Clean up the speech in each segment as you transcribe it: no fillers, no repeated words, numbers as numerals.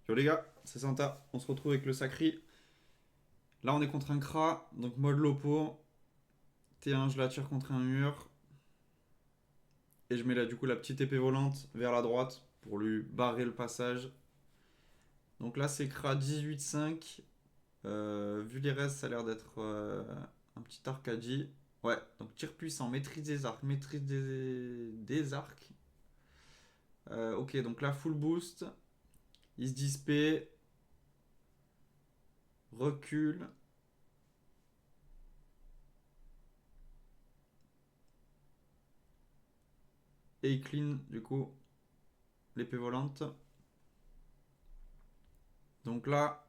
Yo les gars, c'est Santa, on se retrouve avec le Sacri. Là on est contre un Kra, donc mode Lopo. T1, je l'attire contre un mur. Et je mets là du coup la petite épée volante vers la droite pour lui barrer le passage. Donc là c'est Kra 18-5. Vu les restes, ça a l'air d'être un petit Arcadie. Ouais, donc tir puissant, maîtrise des arcs, maîtrise des arcs. Ok, donc là full boost. Il se dispé, recule. Et il clean du coup l'épée volante. Donc là,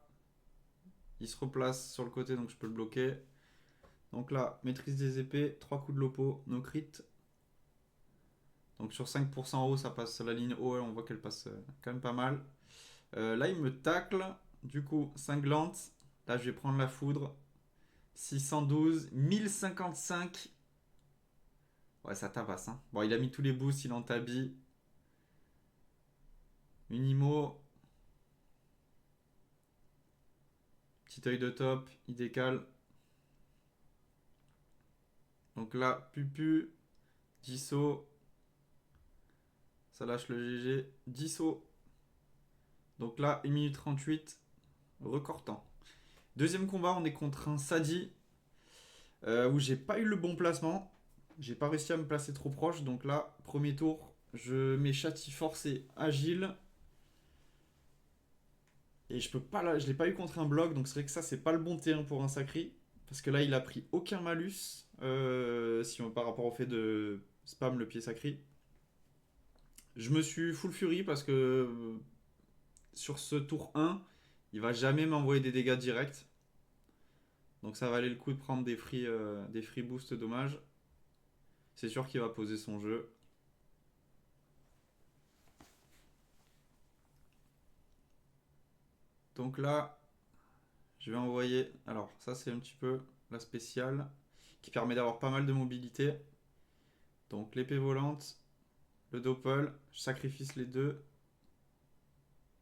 il se replace sur le côté, donc je peux le bloquer. Donc là, maîtrise des épées, 3 coups de lopo, no crit. Donc sur 5% haut, ça passe la ligne haut, on voit qu'elle passe quand même pas mal. Là, il me tacle, du coup, cinglante. Là, je vais prendre la foudre. 612, 1055. Ouais, ça tabasse. Hein. Bon, il a mis tous les boosts, il en tabille. Unimo. Petit œil de top, il décale. Donc là, Pupu, Disso. Ça lâche le GG. Disso. Donc là, 1 minute 38, record temps. Deuxième combat, on est contre un Sadi où j'ai pas eu le bon placement. J'ai pas réussi à me placer trop proche. Donc là, premier tour, je mets châti forcé agile. Et je peux pas je l'ai pas eu contre un bloc. Donc c'est vrai que ça, c'est pas le bon terrain pour un sacri. Parce que là, il a pris aucun malus si on, par rapport au fait de spam le pied sacri. Je me suis full fury parce que sur ce tour 1, il va jamais m'envoyer des dégâts directs. Donc ça valait le coup de prendre des free boosts dommages. C'est sûr qu'il va poser son jeu. Donc là, je vais envoyer. Alors, ça, c'est un petit peu la spéciale qui permet d'avoir pas mal de mobilité. Donc, l'épée volante, le doppel, je sacrifie les deux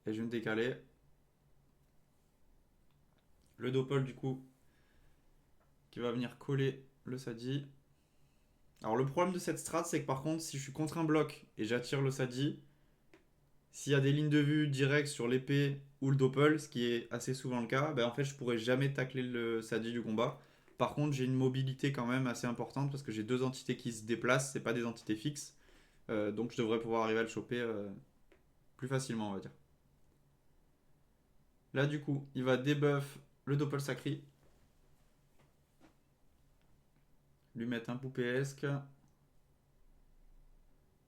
et je vais me décaler. Le doppel, du coup, qui va venir coller le Sadi. Alors, le problème de cette strat, c'est que par contre, si je suis contre un bloc et j'attire le Sadi, s'il y a des lignes de vue directes sur l'épée ou le doppel, ce qui est assez souvent le cas, ben en fait je pourrais jamais tacler le Sadi du combat. Par contre, j'ai une mobilité quand même assez importante parce que j'ai deux entités qui se déplacent, c'est pas des entités fixes. Donc je devrais pouvoir arriver à le choper plus facilement, on va dire. Là, du coup, il va debuff le doppel sacri, lui mettre un poupéesque,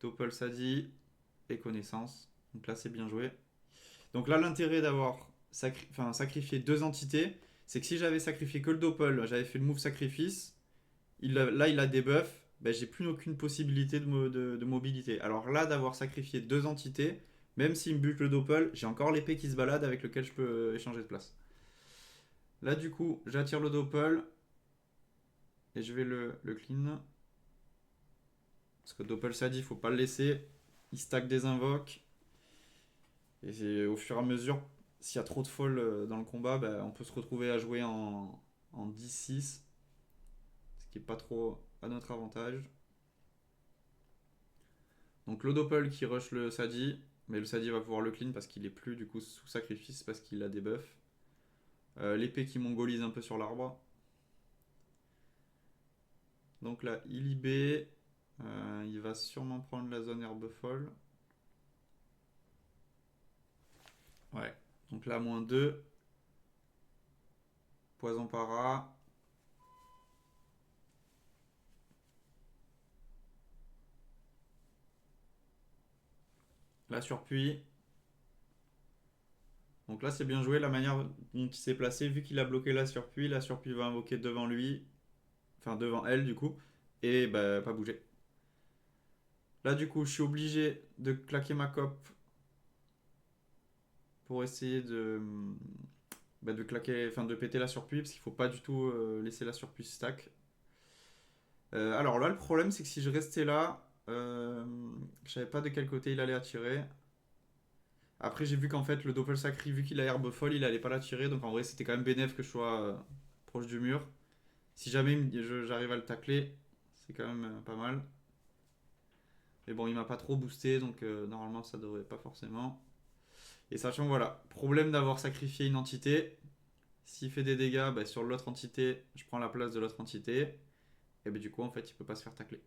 doppel Sadi et connaissance. Donc là, c'est bien joué. Donc là, l'intérêt d'avoir sacrifié deux entités, c'est que si j'avais sacrifié que le doppel, j'avais fait le move sacrifice, là il a debuff, ben, j'ai plus aucune possibilité de mobilité. Alors là, d'avoir sacrifié deux entités, même s'il me bute le doppel, j'ai encore l'épée qui se balade avec lequel je peux échanger de place. Là, du coup, j'attire le doppel et je vais le clean. Parce que doppel ça dit, il faut pas le laisser. Il stack des invoques. Et c'est au fur et à mesure, s'il y a trop de folles dans le combat, ben, on peut se retrouver à jouer en 10-6, ce qui est pas trop à notre avantage. Donc le doppel qui rush le Sadi, mais le Sadi va pouvoir le clean parce qu'il est plus du coup sous sacrifice parce qu'il a des buffs. L'épée qui mongolise un peu sur l'arbre. Donc là, il IB, il va sûrement prendre la zone herbe folle. Ouais, donc là, moins 2. Poison para. La surpuis. Donc là, c'est bien joué la manière dont il s'est placé. Vu qu'il a bloqué la surpuis va invoquer devant lui. Enfin, devant elle, du coup. Et bah, pas bouger. Là, du coup, je suis obligé de claquer ma cope pour essayer de claquer, enfin de péter la surpuis parce qu'il faut pas du tout laisser la surpuis stack. Alors là, le problème, c'est que si je restais là, je savais pas de quel côté il allait attirer. Après, j'ai vu qu'en fait, le Doppel Sacri, vu qu'il a herbe folle, il allait pas la tirer. Donc en vrai, c'était quand même bénéf que je sois proche du mur. Si jamais j'arrive à le tacler, c'est quand même pas mal. Mais bon, il m'a pas trop boosté, donc normalement, ça devrait pas forcément. Et sachant, voilà, problème d'avoir sacrifié une entité. S'il fait des dégâts bah, sur l'autre entité, je prends la place de l'autre entité. Et ben du coup, en fait, il peut pas se faire tacler.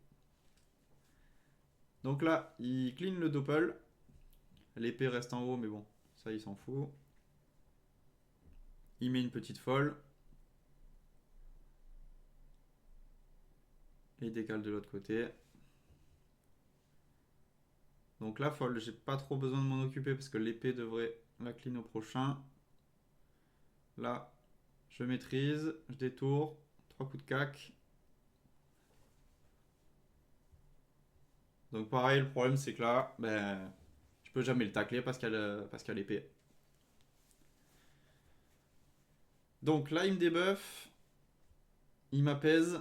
Donc là, il clean le Doppel. L'épée reste en haut, mais bon, ça, il s'en fout. Il met une petite folle. Et il décale de l'autre côté. Donc la folle, j'ai pas trop besoin de m'en occuper parce que l'épée devrait la clean au prochain. Là, je maîtrise, je détourne, 3 coups de cac. Donc pareil, le problème c'est que là, ben, je peux jamais le tacler parce qu'il y a l'épée. Donc là, il me débuffe, il m'apaise,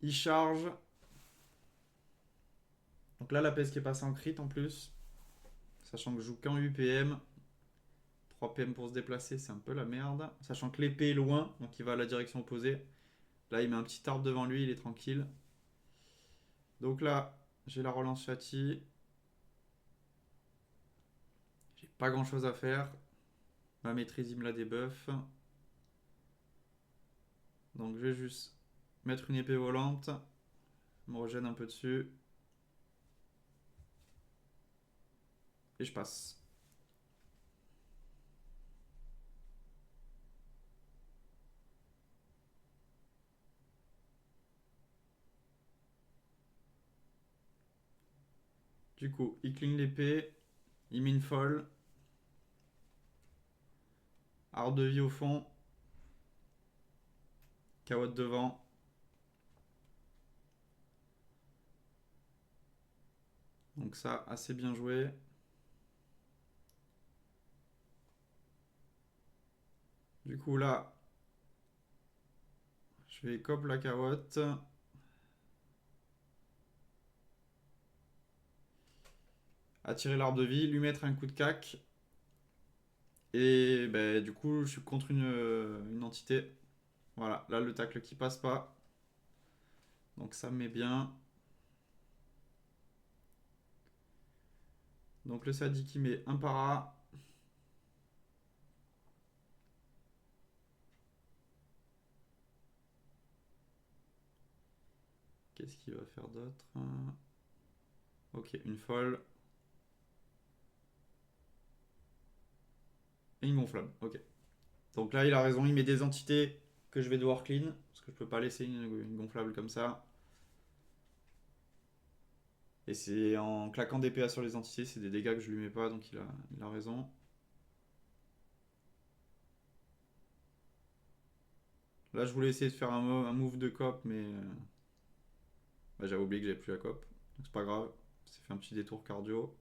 il charge. Donc là, l'apaise qui est passée en crit en plus, sachant que je joue qu'en UPM. 3 PM pour se déplacer, c'est un peu la merde. Sachant que l'épée est loin, donc il va à la direction opposée. Là, il met un petit arbre devant lui, il est tranquille. Donc là, j'ai la relance châtie. J'ai pas grand chose à faire. Ma maîtrise, il me la débuff. Donc je vais juste mettre une épée volante. Me régène un peu dessus. Et je passe. Du coup, il cligne l'épée. Il met une folle. Arbre de vie au fond. Carotte devant. Donc ça, assez bien joué. Du coup là, je vais cop la carotte. Attirer l'arbre de vie, lui mettre un coup de cac. Et ben, du coup, je suis contre une entité. Voilà, là le tacle qui passe pas. Donc ça me met bien. Donc le sadique qui met un para. Qu'est-ce qu'il va faire d'autre? Ok, une folle. Et une gonflable. Ok. Donc là, il a raison, il met des entités que je vais devoir clean. Parce que je peux pas laisser une gonflable comme ça. Et c'est en claquant des PA sur les entités, c'est des dégâts que je lui mets pas, donc il a raison. Là, je voulais essayer de faire un move de cop, mais bah, j'avais oublié que j'avais plus la cop. Donc c'est pas grave, c'est fait un petit détour cardio.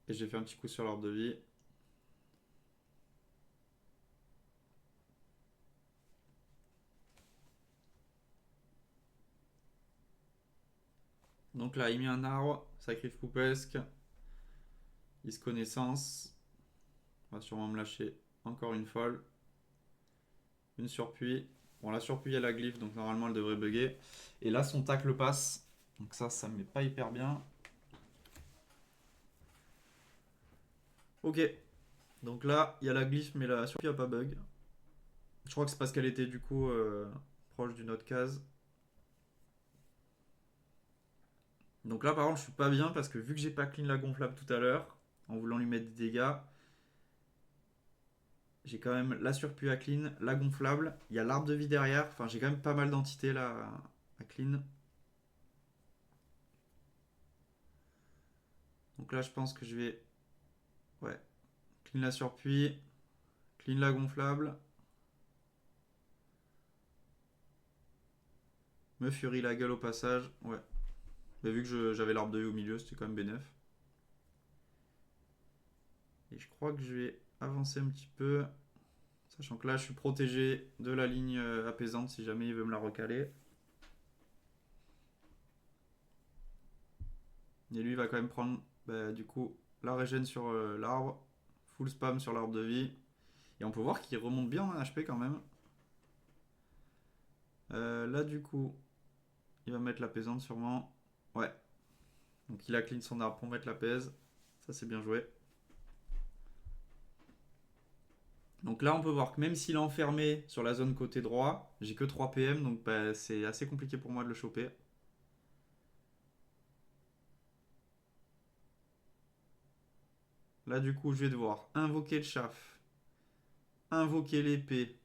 Et j'ai fait un petit coup sur l'arbre de vie. Donc là, il met un arbre, sacrifice poupesque. Il se connaissance. On va sûrement me lâcher encore une folle. Une surpuis. Bon, la surpuis, elle a glyphe, donc normalement, elle devrait bugger. Et là, son tacle passe. Donc ça me met pas hyper bien. Ok. Donc là, il y a la glyphe, mais la surpuis a pas bug. Je crois que c'est parce qu'elle était du coup proche d'une autre case. Donc là, par contre, je suis pas bien parce que vu que j'ai pas clean la gonflable tout à l'heure, en voulant lui mettre des dégâts, j'ai quand même la surpuis à clean, la gonflable, il y a l'arbre de vie derrière, enfin j'ai quand même pas mal d'entités là à clean. Donc là, je pense que je vais, ouais, clean la surpuis, clean la gonflable, me furie la gueule au passage, ouais. Mais vu que j'avais l'arbre de vie au milieu, c'était quand même bénef. Et je crois que je vais avancer un petit peu, sachant que là, je suis protégé de la ligne apaisante si jamais il veut me la recaler. Et lui, il va quand même prendre, du coup, la régène sur l'arbre. Full spam sur l'arbre de vie. Et on peut voir qu'il remonte bien en HP quand même. Là, du coup, il va mettre la pesante sûrement. Ouais. Donc il a clean son arbre pour mettre la pèse. Ça, c'est bien joué. Donc là, on peut voir que même s'il est enfermé sur la zone côté droit, j'ai que 3 PM, donc c'est assez compliqué pour moi de le choper. Là, du coup, je vais devoir invoquer le chaf, invoquer l'épée,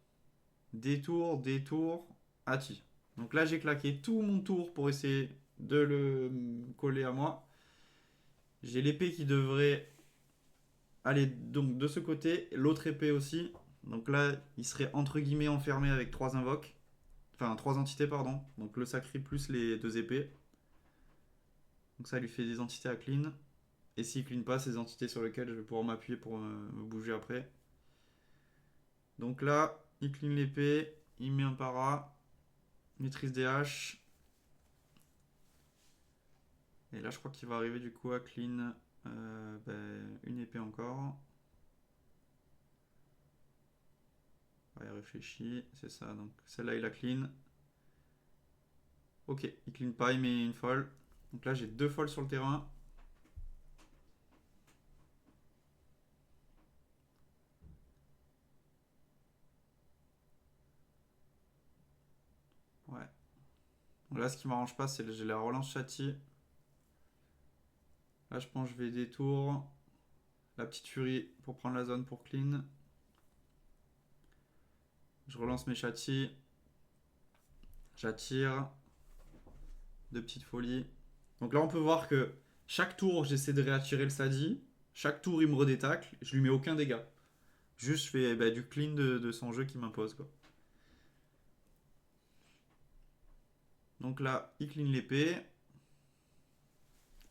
détour, détour, Ati. Donc là, j'ai claqué tout mon tour pour essayer de le coller à moi. J'ai l'épée qui devrait aller donc de ce côté, l'autre épée aussi. Donc là, il serait entre guillemets enfermé avec 3 invoques. Enfin, 3 entités, pardon. Donc le sacré plus les 2 épées. Donc ça lui fait des entités à clean. Et s'il clean pas, c'est des entités sur lesquelles je vais pouvoir m'appuyer pour me bouger après. Donc là, il clean l'épée, il met un para, maîtrise des haches. Et là, je crois qu'il va arriver du coup à clean une épée encore. Ouais, il réfléchit, c'est ça. Donc celle-là, il a clean. Ok, il clean pas, il met une folle. Donc là, j'ai 2 folles sur le terrain. Ouais. Donc là, ce qui m'arrange pas, c'est que j'ai la relance châtie. Là, je pense que je vais détour. La petite furie pour prendre la zone pour clean. Je relance mes châtis. J'attire. 2 petites folies. Donc là, on peut voir que chaque tour, j'essaie de réattirer le Sadi. Chaque tour, il me redétacle. Je lui mets aucun dégât. Juste, je fais du clean de son jeu qui m'impose, quoi. Donc là, il clean l'épée.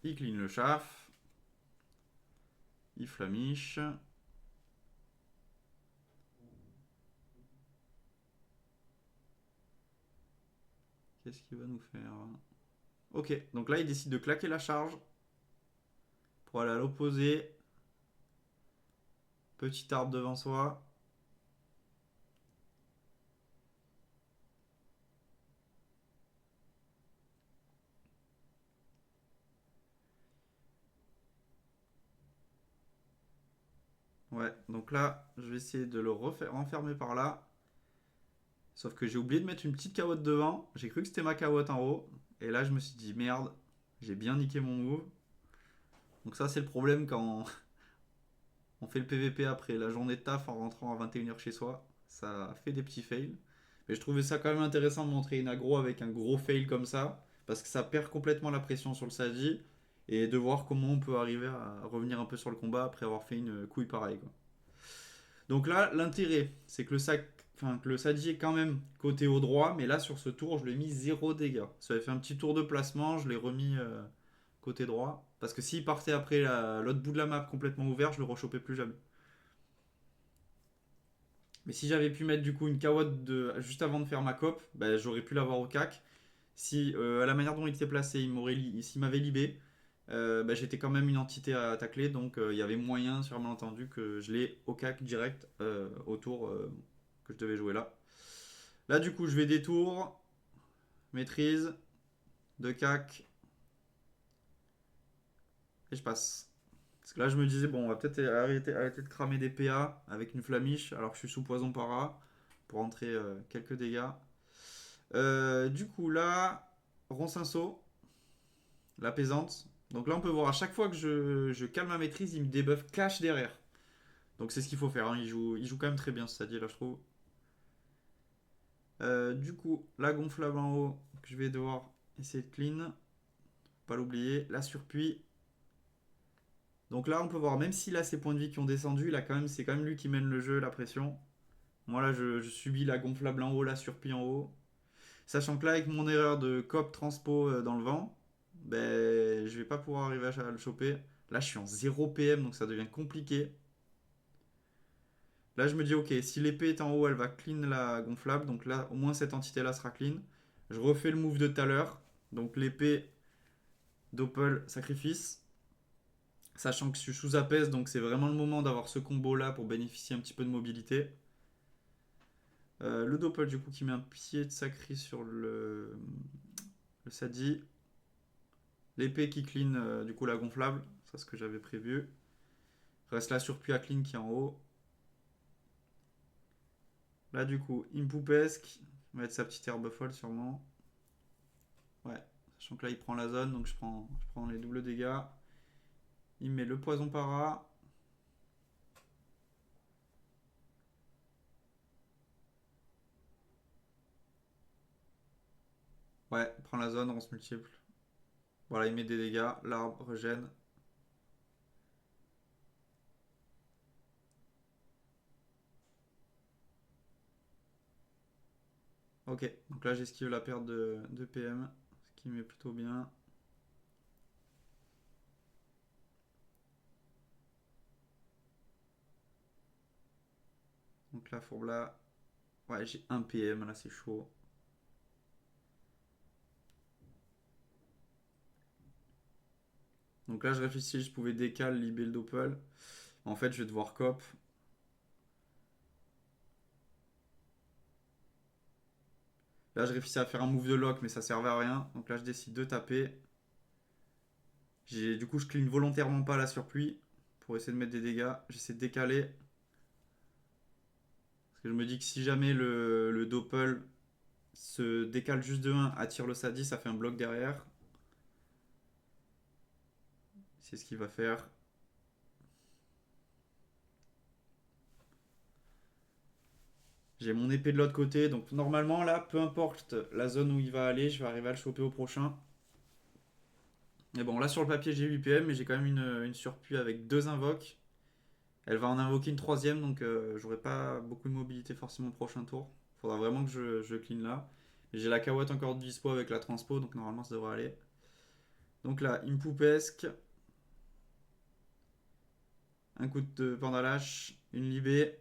Il clean le chaf. Il flamiche. Qu'est-ce qu'il va nous faire? Ok, donc là, il décide de claquer la charge pour aller à l'opposé. Petit arbre devant soi. Ouais, donc là, je vais essayer de le refaire enfermer par là. Sauf que j'ai oublié de mettre une petite carotte devant. J'ai cru que c'était ma carotte en haut. Et là, je me suis dit, merde, j'ai bien niqué mon move. Donc ça, c'est le problème quand on fait le PVP après la journée de taf en rentrant à 21h chez soi. Ça fait des petits fails. Mais je trouvais ça quand même intéressant de montrer une aggro avec un gros fail comme ça. Parce que ça perd complètement la pression sur le Sadi. Et de voir comment on peut arriver à revenir un peu sur le combat après avoir fait une couille pareille, quoi. Donc là, l'intérêt, c'est que le Sadi est quand même côté au droit, mais là sur ce tour, je lui ai mis 0 dégâts. Ça avait fait un petit tour de placement, je l'ai remis côté droit. Parce que s'il partait après l'autre bout de la map complètement ouvert, je le rechopais plus jamais. Mais si j'avais pu mettre du coup une carotte juste avant de faire ma cop, j'aurais pu l'avoir au cac. Si à la manière dont il était placé, s'il m'avait libé, j'étais quand même une entité à tacler, donc il y avait moyen, sûrement entendu, que je l'ai au cac direct au tour que je devais jouer là. Là, du coup, je vais détour, maîtrise, de cac, et je passe. Parce que là, je me disais, bon, on va peut-être arrêter de cramer des PA avec une flamiche, alors que je suis sous poison para, pour rentrer quelques dégâts. Du coup, là, Roncinceau, l'apaisante. Donc là, on peut voir à chaque fois que je calme ma maîtrise, il me débuffe cash derrière. Donc c'est ce qu'il faut faire. Hein. Il joue quand même très bien, c'est-à-dire là, je trouve. Du coup, la gonflable en haut, que je vais devoir essayer de clean. Pas l'oublier. La surpuis. Donc là, on peut voir, même s'il a ses points de vie qui ont descendu, c'est quand même lui qui mène le jeu, la pression. Moi là, je subis la gonflable en haut, la surpuis en haut. Sachant que là, avec mon erreur de cop transpo dans le vent, je vais pas pouvoir arriver à le choper. Là, je suis en 0 PM, donc ça devient compliqué. Là, je me dis, ok, si l'épée est en haut, elle va clean la gonflable. Donc là, au moins cette entité-là sera clean. Je refais le move de tout à l'heure. Donc l'épée, Doppel, sacrifice. Sachant que je suis sous apaise, donc c'est vraiment le moment d'avoir ce combo là pour bénéficier un petit peu de mobilité. Le Doppel du coup qui met un pied de sacri sur le Sadi. L'épée qui clean du coup la gonflable, ça c'est ce que j'avais prévu. Reste la surpuis à clean qui est en haut. Là du coup, Impoupesque, il va être sa petite herbe folle sûrement. Ouais, sachant que là il prend la zone, donc je prends les doubles dégâts. Il met le poison para. Ouais, prend la zone, ronce multiple. Voilà, il met des dégâts, l'arbre régène. Ok, donc là j'esquive la perte de PM, ce qui met plutôt bien. Donc la fourbe là, ouais j'ai 1 PM, là c'est chaud. Donc là je réfléchis, je pouvais décaler, libé le doppel. En fait je vais devoir cop. Là je réfléchis à faire un move de lock mais ça servait à rien. Donc là je décide de taper. Du coup je clean volontairement pas la surpluie pour essayer de mettre des dégâts. J'essaie de décaler. Parce que je me dis que si jamais le doppel se décale juste de 1, attire le Sadi, ça fait un bloc derrière. C'est ce qu'il va faire. J'ai mon épée de l'autre côté, donc normalement là, peu importe la zone où il va aller, je vais arriver à le choper au prochain. Mais bon, là sur le papier j'ai 8 PM, mais j'ai quand même une surpuis avec 2 invoques. Elle va en invoquer une troisième, donc j'aurai pas beaucoup de mobilité forcément au prochain tour. Faudra vraiment que je clean là. J'ai la cahuète encore de dispo avec la transpo, donc normalement ça devrait aller. Donc là, Impoupesque, un coup de pandalache, une libé.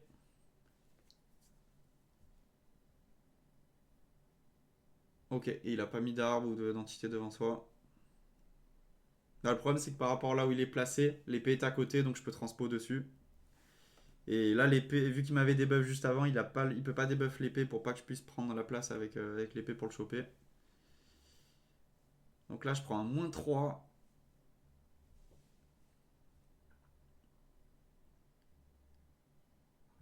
Ok, et il a pas mis d'arbre ou d'entité devant soi. Là, le problème c'est que par rapport à là où il est placé, l'épée est à côté, donc je peux transpo dessus. Et là, l'épée, vu qu'il m'avait debuff juste avant, il peut pas debuff l'épée pour pas que je puisse prendre la place avec l'épée pour le choper. Donc là, je prends un -3.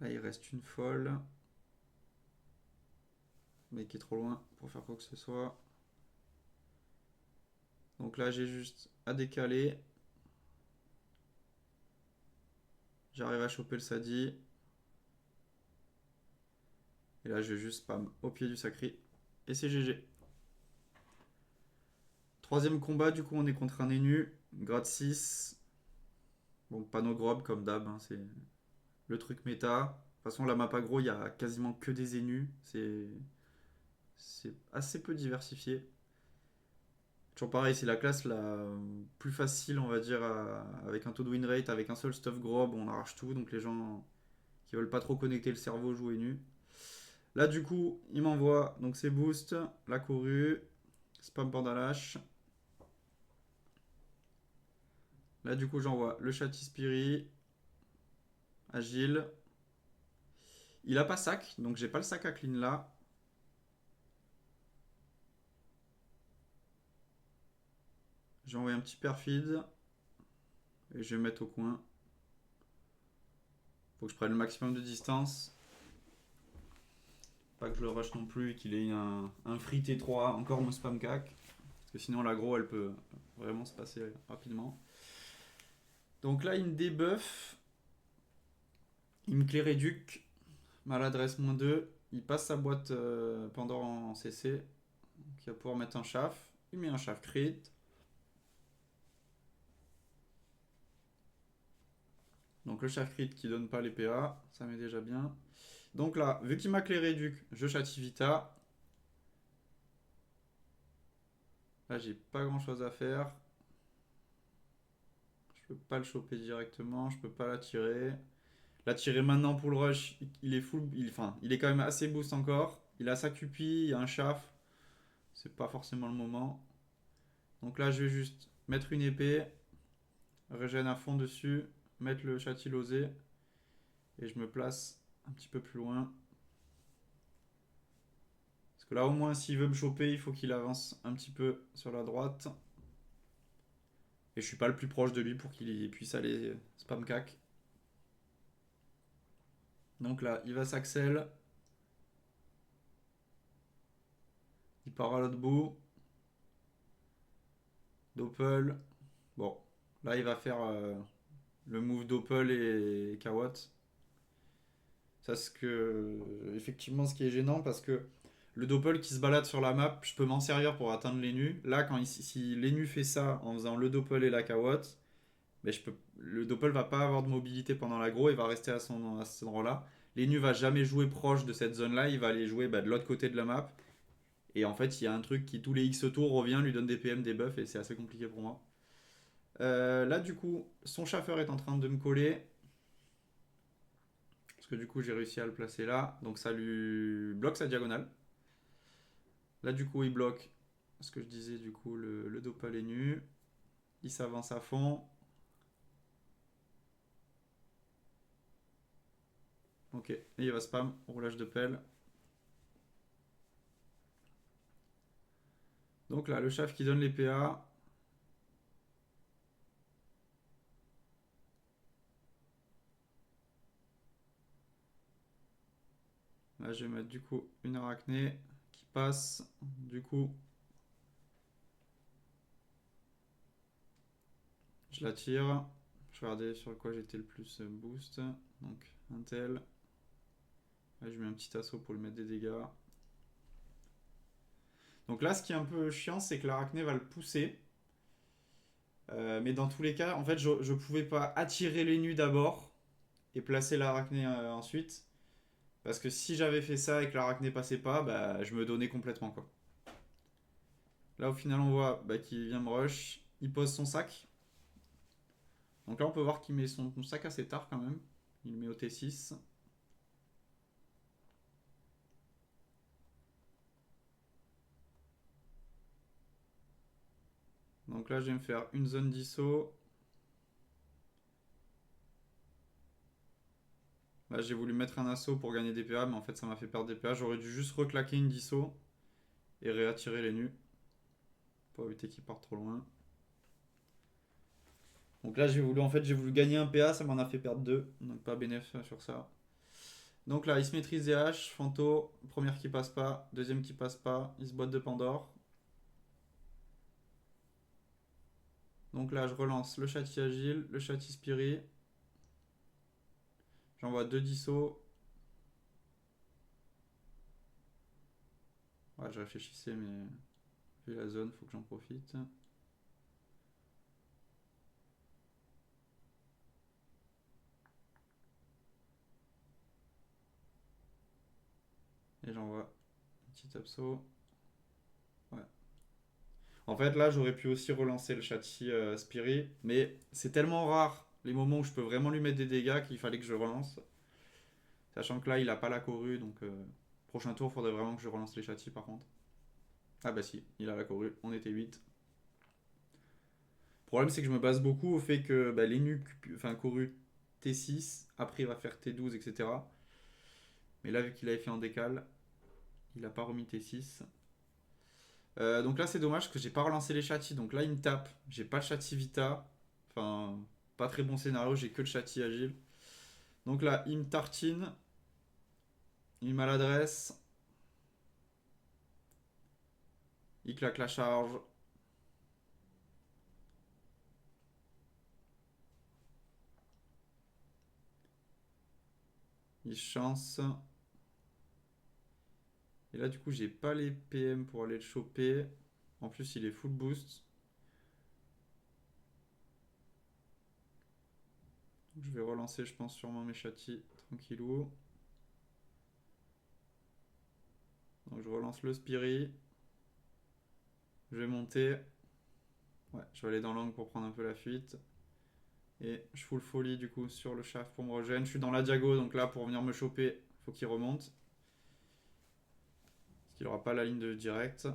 Là, il reste une folle. Mais qui est trop loin pour faire quoi que ce soit. Donc là, j'ai juste à décaler. J'arrive à choper le Sadi. Et là, je vais juste spam au pied du sacré. Et c'est GG. Troisième combat, du coup, on est contre un Énu. Grade 6. Bon, panneau grob comme d'hab, hein, c'est le truc méta. De toute façon, la map aggro, il y a quasiment que des Énus. C'est assez peu diversifié. Toujours pareil, c'est la classe la plus facile, on va dire, avec un taux de win rate, avec un seul stuff grob, on arrache tout. Donc les gens qui veulent pas trop connecter le cerveau jouent nu. Là, du coup, il m'envoie donc ses boosts, la courue, spam pandalache. Là, du coup, j'envoie le Châti agile. Il a pas sac, donc j'ai pas le sac à clean là. J'ai envoyé un petit perfide. Et je vais mettre au coin. Faut que je prenne le maximum de distance. Pas que je le rush non plus et qu'il ait un free T3, encore mon spam cac. Parce que sinon l'agro elle peut vraiment se passer rapidement. Donc là il me débuff. Il me clé réduc. Maladresse -2. Il passe sa boîte pendant en CC. Donc il va pouvoir mettre un chaff. Il met un chaff crit. Donc le chaff crit qui donne pas les PA. Ça m'est déjà bien. Donc là, vu qu'il m'a clé réduc, je châtie Vita. Là j'ai pas grand chose à faire. Je peux pas le choper directement, je peux pas l'attirer. L'attirer maintenant pour le rush, il est full, enfin, il est quand même assez boost encore. Il a sa cupie, il a un chaff. C'est pas forcément le moment. Donc là, je vais juste mettre une épée, régène à fond dessus, mettre le châti losé, et je me place un petit peu plus loin. Parce que là, au moins, s'il veut me choper, il faut qu'il avance un petit peu sur la droite. Et je suis pas le plus proche de lui pour qu'il puisse aller spam cac. Donc là, il va s'axel. Il part à l'autre bout. Doppel. Bon, là, il va faire le move Doppel et Kawat. Ça, c'est que. Effectivement, ce qui est gênant parce que le Doppel qui se balade sur la map, je peux m'en servir pour atteindre les nus. Là, si l'Enu fait ça en faisant le Doppel et la Kawat, ben le Doppel va pas avoir de mobilité pendant l'aggro et va rester à cet endroit-là. L'Enu va jamais jouer proche de cette zone-là, il va aller jouer de l'autre côté de la map. Et en fait, il y a un truc qui, tous les X tours, revient, lui donne des PM, des buffs, et c'est assez compliqué pour moi. Là, du coup, son chauffeur est en train de me coller. Parce que du coup, j'ai réussi à le placer là. Donc ça lui bloque sa diagonale. Là, du coup, il bloque ce que je disais, du coup, le Doppel est nu. Il s'avance à fond. Ok, et il va spam, roulage de pelle. Donc là, le chef qui donne les PA. Là, je vais mettre du coup une arachné qui passe. Du coup, je la tire. Je vais regarder sur quoi j'étais le plus boost. Donc, un tel. Là, je mets un petit assaut pour lui mettre des dégâts. Donc là, ce qui est un peu chiant, c'est que l'arachné va le pousser. Mais dans tous les cas, en fait, je pouvais pas attirer les nus d'abord et placer l'arachné ensuite. Parce que si j'avais fait ça et que l'arachné passait pas, bah, je me donnais complètement quoi. Là, au final, on voit qu'il vient me rush. Il pose son sac. Donc là, on peut voir qu'il met son sac assez tard quand même. Il le met au T6. Donc là, je vais me faire une zone d'ISO. Là, j'ai voulu mettre un assaut pour gagner des PA, mais en fait, ça m'a fait perdre des PA. J'aurais dû juste reclaquer une d'ISO et réattirer les nus. Pour éviter qu'ils partent trop loin. Donc là, j'ai voulu gagner un PA, ça m'en a fait perdre deux. Donc pas bénéf sur ça. Donc là, il se maîtrise des haches, Fanto, première qui passe pas, deuxième qui passe pas, il se boite de Pandore. Donc là, je relance le châti agile, le châti spiri. J'envoie deux dissos. Ouais, je réfléchissais, mais vu la zone, faut que j'en profite. Et j'envoie un petit abso. Ouais. En fait, là, j'aurais pu aussi relancer le châti spiri, mais c'est tellement rare les moments où je peux vraiment lui mettre des dégâts qu'il fallait que je relance. Sachant que là, il a pas la corue, donc prochain tour, il faudrait vraiment que je relance les châtis par contre. Ah bah si, il a la corue, on était 8. Le problème, c'est que je me base beaucoup au fait que les nuques, enfin corue T6, après il va faire T12, etc. Mais là, vu qu'il avait fait en décal, il a pas remis T6. Donc là, c'est dommage que j'ai pas relancé les châtis. Donc là, il me tape. J'ai pas le châti Vita. Enfin, pas très bon scénario, j'ai que le châti agile. Donc là, il me tartine. Il maladresse. Il claque la charge. Il chance. Et là, du coup, j'ai pas les PM pour aller le choper. En plus, il est full boost. Donc, je vais relancer, je pense, sûrement mes châtis tranquillou. Donc, je relance le Spiri. Je vais monter. Ouais, je vais aller dans l'angle pour prendre un peu la fuite. Et je full folie du coup sur le shaft pour me regen. Je suis dans la diago, donc là pour venir me choper, faut qu'il remonte. Parce qu'il aura pas la ligne de direct.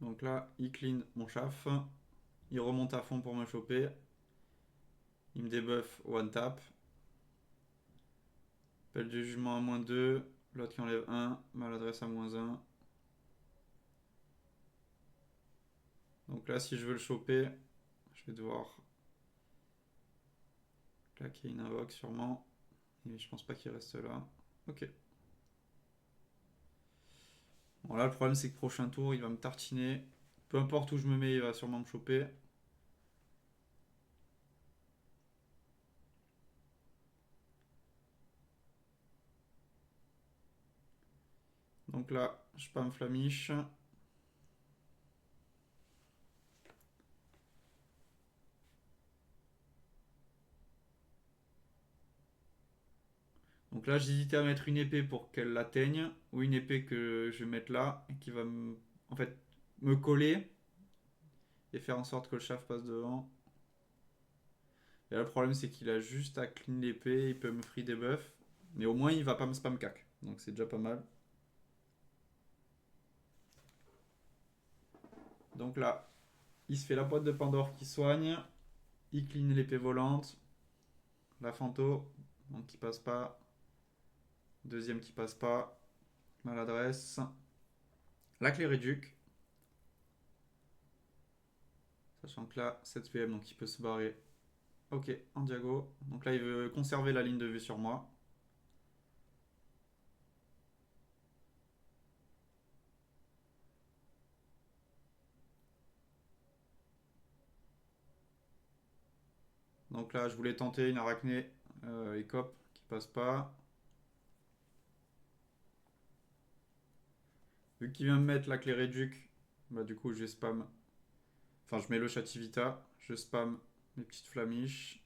Donc là, il clean mon chaf. Il remonte à fond pour me choper. Il me débuff one tap. Pelle du jugement à -2. L'autre qui enlève 1. Maladresse à -1. Donc là, si je veux le choper, je vais devoir claquer une invoque sûrement. Et je pense pas qu'il reste là. Ok. Bon là, le problème c'est que prochain tour, il va me tartiner. Peu importe où je me mets, il va sûrement me choper. Donc là, je spam flamiche. Donc là, j'hésitais à mettre une épée pour qu'elle l'atteigne, ou une épée que je vais mettre là, et qui va en fait, me coller, et faire en sorte que le chef passe devant. Et là, le problème, c'est qu'il a juste à clean l'épée, il peut me free des buffs, mais au moins, il va pas me spam cac. Donc c'est déjà pas mal. Donc là, il se fait la boîte de Pandore qui soigne, il clean l'épée volante, la Fanto, donc qui passe pas, deuxième qui passe pas, maladresse, la clé réduc, sachant que là, 7 PM, donc il peut se barrer. Ok, en diago. Donc là, il veut conserver la ligne de vue sur moi. Donc là, je voulais tenter une arachné écope qui passe pas. Vu qu'il vient me mettre la clé réduc, bah du coup, je spam. Enfin, je mets le chativita, je spam mes petites flamiches.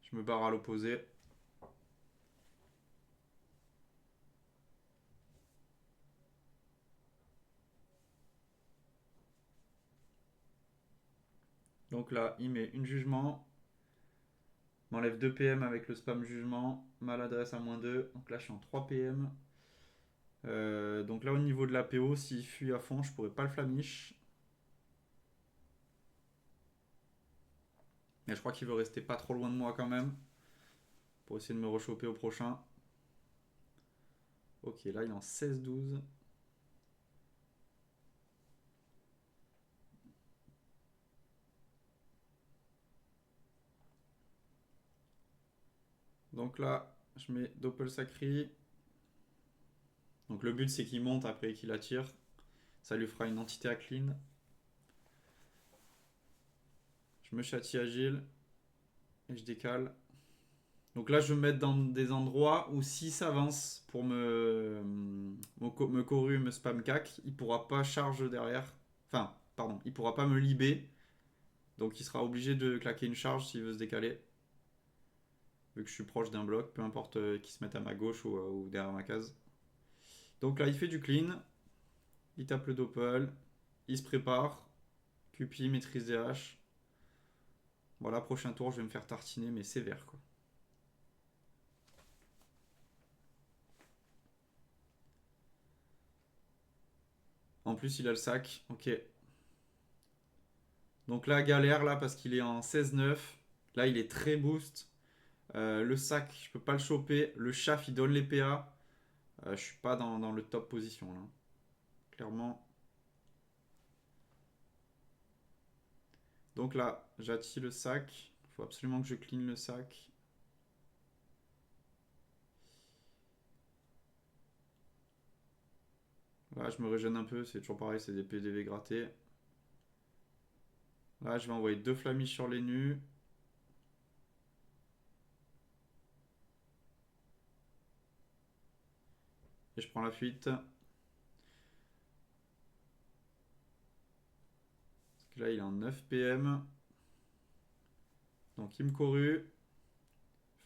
Je me barre à l'opposé. Donc là, il met une jugement. M'enlève 2 PM avec le spam jugement. Maladresse à -2. Donc là, je suis en 3 PM. Donc là, au niveau de la PO, s'il fuit à fond, je pourrais pas le flamiche. Mais je crois qu'il veut rester pas trop loin de moi quand même. Pour essayer de me rechoper au prochain. Ok, là, il est en 16-12. Donc là, je mets Doppel Sacri. Donc le but, c'est qu'il monte après qu'il attire. Ça lui fera une entité à clean. Je me châtie agile. Et je décale. Donc là, je vais me mettre dans des endroits où s'il s'avance pour me corru, me spam cac, il pourra pas charge derrière. Enfin, pardon, il pourra pas me libé. Donc il sera obligé de claquer une charge s'il veut se décaler. Vu que je suis proche d'un bloc, peu importe qu'il se mette à ma gauche ou derrière ma case. Donc là, il fait du clean. Il tape le doppel. Il se prépare. QP, maîtrise des haches. Voilà, prochain tour, je vais me faire tartiner, mais sévère quoi. En plus, il a le sac. Ok. Donc là, galère là parce qu'il est en 16-9. Là, il est très boost. Le sac, je peux pas le choper. Le chaf, il donne les PA. Je suis pas dans le top position là. Clairement. Donc là, j'attire le sac. Il faut absolument que je clean le sac. Là, je me régène un peu. C'est toujours pareil, c'est des PDV grattés. Là, je vais envoyer 2 flamiches sur les nus. Et je prends la fuite. Parce que là, il est en 9 PM. Donc, il me corrue.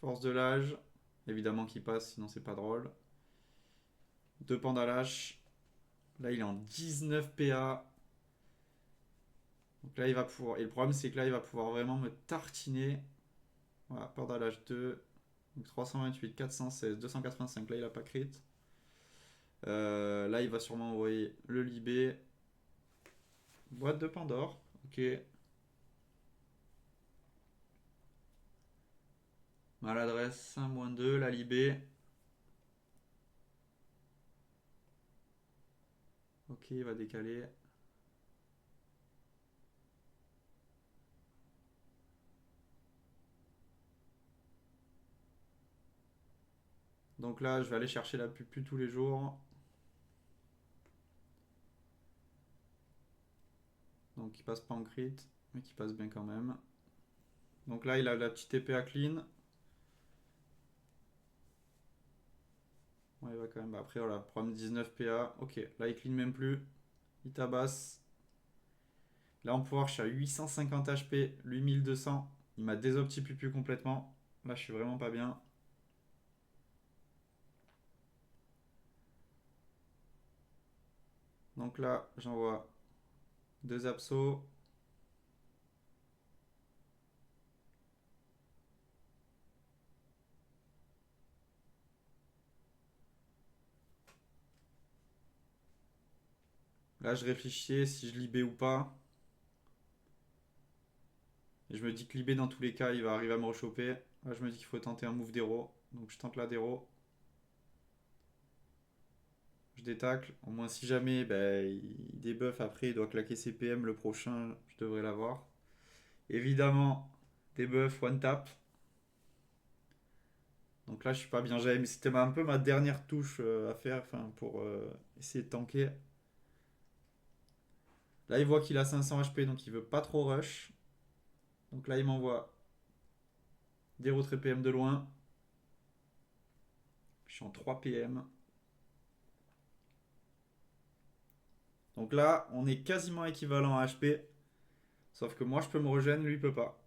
Force de l'âge. Évidemment qu'il passe, sinon c'est pas drôle. 2 pandalaches. Là, il est en 19 PA. Donc là, il va pouvoir. Et le problème, c'est que là, il va pouvoir vraiment me tartiner. Voilà, pandalage 2. Donc 328, 416, 285. Là, il a pas crit. Là, il va sûrement envoyer le libé. Boîte de Pandore. Ok. Maladresse, 1-2, la libé. Ok, il va décaler. Donc là, je vais aller chercher la pupu tous les jours. Donc il passe pas en crit, mais qui passe bien quand même. Donc là, il a la petite épée à clean. Ouais, il va quand même. Bah, après, voilà, problème 19 PA. Ok, là, il clean même plus. Il tabasse. Là, en pouvoir, je suis à 850 HP, lui 1200. Il m'a désopti pupu complètement. Là, je suis vraiment pas bien. Donc là, j'envoie 2 absos. Là, je réfléchissais si je libé ou pas. Et je me dis que libé, dans tous les cas, il va arriver à me rechoper. Là, je me dis qu'il faut tenter un move d'héros. Donc, je tente la d'héros. Je détacle. Au moins, si jamais ben, il débuff après, il doit claquer ses PM. Le prochain, je devrais l'avoir. Évidemment, debuff, one tap. Donc là, je suis pas bien. C'était un peu ma dernière touche à faire pour essayer de tanker. Là, il voit qu'il a 500 HP, donc il veut pas trop rush. Donc là, il m'envoie des retraits PM de loin. Je suis en 3 PM. Donc là, on est quasiment équivalent à HP. Sauf que moi, je peux me regen, lui, il peut pas.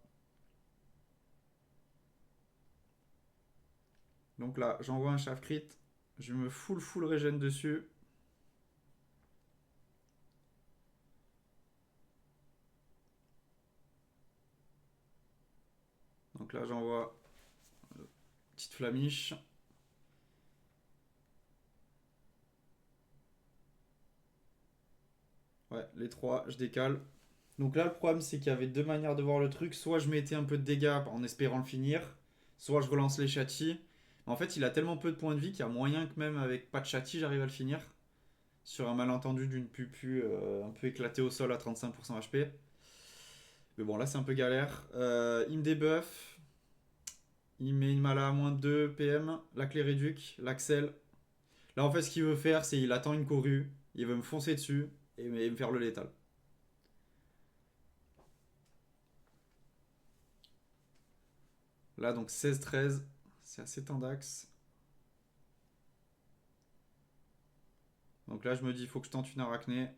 Donc là, j'envoie un chaff crit. Je me full regen dessus. Donc là, j'envoie petite flamiche. Ouais, les trois, je décale. Donc là, le problème, c'est qu'il y avait deux manières de voir le truc. Soit je mettais un peu de dégâts en espérant le finir, soit je relance les châtis. En fait, il a tellement peu de points de vie qu'il y a moyen que même avec pas de châtis, j'arrive à le finir. Sur un malentendu d'une pupu un peu éclatée au sol à 35% HP. Mais bon, là, c'est un peu galère. Il me débuff. Il met une mala à moins 2 PM. La clé réduc, l'axel. Là, en fait, ce qu'il veut faire, c'est il attend une courue. Il veut me foncer dessus et me faire le létal. Là, donc 16-13. C'est assez tendax. Donc là, je me dis, il faut que je tente une arachné.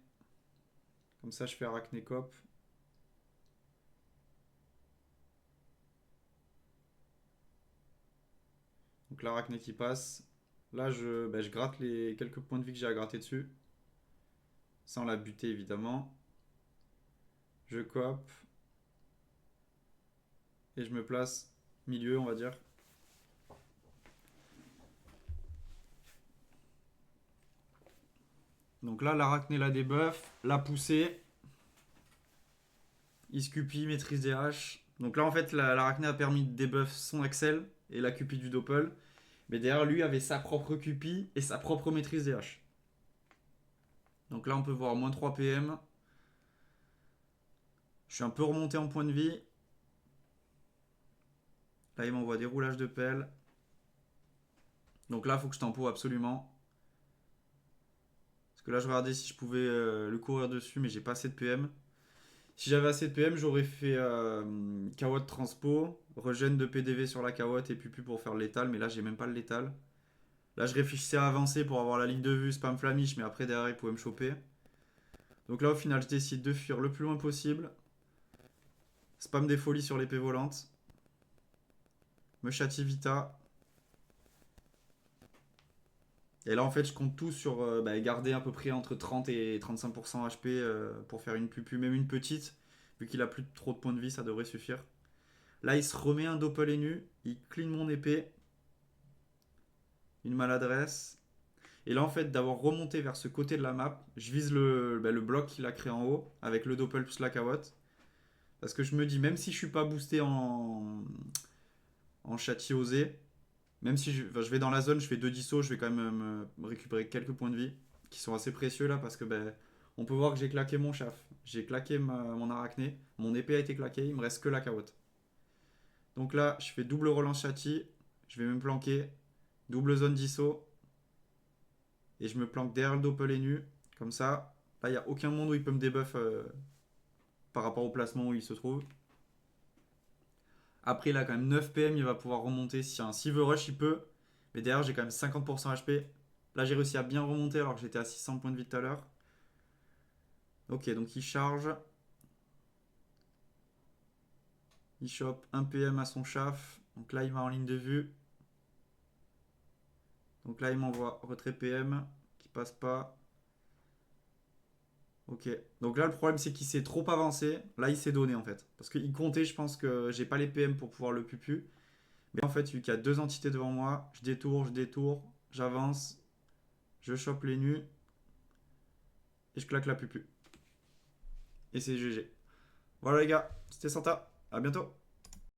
Comme ça, je fais arachné cop. Donc l'arachné qui passe. Là, je gratte les quelques points de vie que j'ai à gratter dessus. Sans la buter, évidemment. Je cop. Et je me place milieu, on va dire. Donc là, l'arachné la débuff. La poussée. Iscupi, maîtrise des haches. Donc là, en fait, l'arachné a permis de débuff son Axel et la cupie du Doppel. Mais derrière lui avait sa propre cupie et sa propre maîtrise des haches. Donc là, on peut voir moins 3 PM. Je suis un peu remonté en point de vie. Là, il m'envoie des roulages de pelle. Donc là, il faut que je tempo absolument. Parce que là, je regardais si je pouvais le courir dessus, mais j'ai pas assez de PM. Si j'avais assez de PM, j'aurais fait carotte transpo, regen de PDV sur la carotte et pupu pour faire le létal, mais là, j'ai même pas le létal. Là, je réfléchissais à avancer pour avoir la ligne de vue, spam flamiche, mais après, derrière, il pouvait me choper. Donc là, au final, je décide de fuir le plus loin possible. Spam des folies sur l'épée volante. Me châtie vita. Et là, en fait, je compte tout sur garder à peu près entre 30 et 35% HP pour faire une pupu, même une petite. Vu qu'il a plus trop de points de vie, ça devrait suffire. Là, il se remet un doppel nu. Il clean mon épée. Une maladresse. Et là, en fait, d'avoir remonté vers ce côté de la map, je vise le bloc qu'il a créé en haut avec le doppel plus la cawotte. Parce que je me dis, même si je suis pas boosté en châti osé, même si je vais dans la zone, je fais 2 dissos, je vais quand même me récupérer quelques points de vie qui sont assez précieux là parce que on peut voir que j'ai claqué mon chaf, j'ai claqué mon arachné, mon épée a été claquée, il me reste que la carotte. Donc là, je fais double relance châti, je vais me planquer, double zone disso, et je me planque derrière le doppel et nu, comme ça. Là, il n'y a aucun monde où il peut me debuff par rapport au placement où il se trouve. Après, il a quand même 9 PM, il va pouvoir remonter. S'il veut rush, il peut. Mais derrière, j'ai quand même 50% HP. Là, j'ai réussi à bien remonter alors que j'étais à 600 points de vie tout à l'heure. Ok, donc il charge. Il chope 1 PM à son chaf. Donc là, il va en ligne de vue. Donc là, il m'envoie retrait PM qui passe pas. Ok. Donc là, le problème, c'est qu'il s'est trop avancé. Là, il s'est donné en fait. Parce qu'il comptait, je pense que j'ai pas les PM pour pouvoir le pupu. Mais en fait, vu qu'il y a deux entités devant moi, je détourne, j'avance, je chope les nus et je claque la pupu. Et c'est GG. Voilà les gars, c'était Santa. À bientôt.